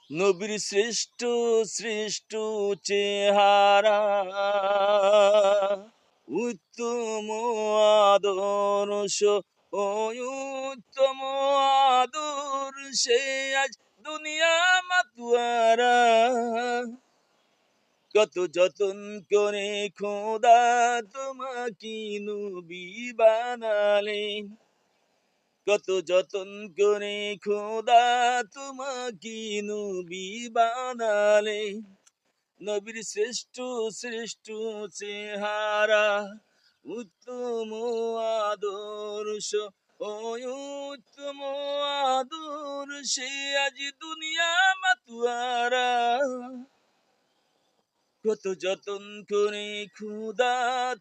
নবীর শ্রেষ্ঠ শ্রেষ্ঠ চেহারা, উত্তম আদর্শ, ও উত্তম আদর্শে আজ দুনিয়া মাতুয়ারা। কত যতন করে খোদা তোমাকে নবী বানালেন, কত যতন করে খোদা তোমাকে নবী বানালেন। নবীর শ্রেষ্ঠ শ্রেষ্ঠ চেহারা, উত্তম আদর্শ, ও উত্তম আদর্শে আজ দুনিয়া মাতুয়ারা। কত যতন করে খোদা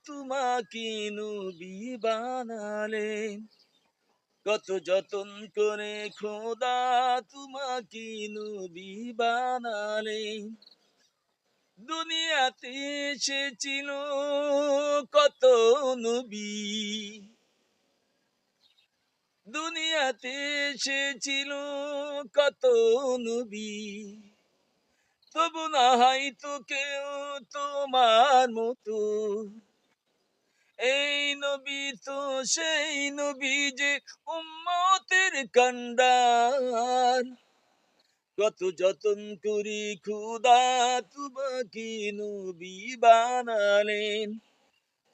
তোমাকে নবী বানালেন, কত যতন করে খোদা তোমাকে নবী বানালেন। দুনিয়াতে এসেছিল কত নবী, দুনিয়াতে এসেছিল কত নবী, তবু না হয় তো কেউ তোমার মতো। এই নবী তো সেই নবী যে উম্মতের কান্ডার। কত যতন করি খুদা তোমাকে নবী বানালেন,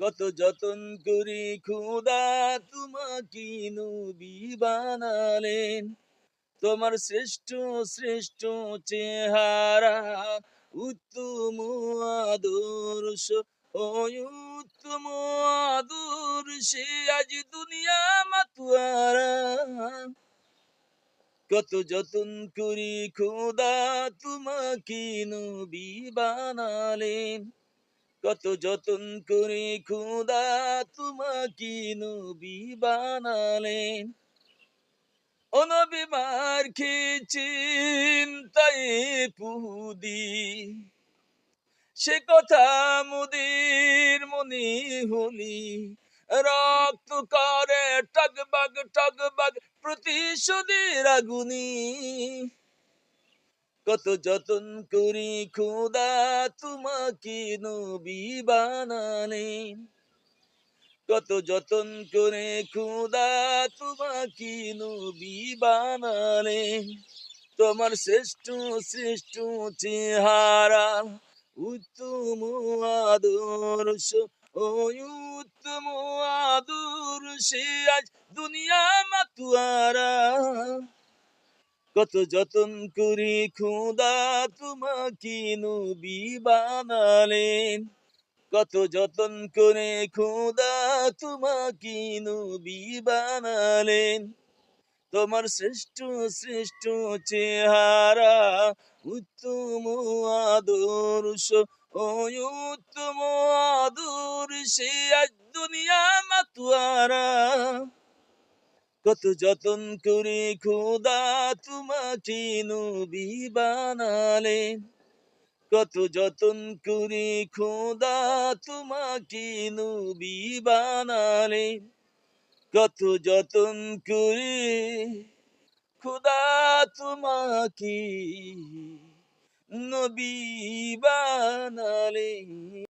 কত যতন করি খুদা তোমাকে নবী বানালেন। তোমার শ্রেষ্ঠ শ্রেষ্ঠ চেহারা, উত্তম আদর্শ, ও উত্তম আদর্শে আজ দুনিয়া মাতুয়ারা। কত যতন করি খোদা তোমাকে নবী বানালেন, কত যতন করে খোদা তোমাকে নবী বানালেন। ও নবী মার খেয়েছেন তাই পুদি, সে কথা মোদের মনে হলি, রক্ত করে টগবগ টগবগ প্রতিশোধের আগুনি। কত যতন করি খোদা তোমাকে নবী বানালেন, কত যতন করে খোদা তোমাকে নবী বানালেন। তোমার শ্রেষ্ঠ শ্রেষ্ঠ চেহারা, উত্তম আদর্শ, ও উত্তম আদর্শে আজ দুনিয়া মাতুয়ারা। কত যতন করি খোদা তোমাকে নবী বানালেন, কত যতন করে খোদা তোমাকে নবী বানালেন। তোমার শ্রেষ্ঠ শ্রেষ্ঠ চেহারা, উত্তম আদর্শ, ও উত্তম আদর্শে আজ দুনিয়া মাতুয়ারা। কত যতন করে খোদা তোমাকে নবী বানালেন, কত যতন করে খোদা তোমাকে নবী বানালেন। কত যতন করে খোদা তোমাকে নবী বানালেন।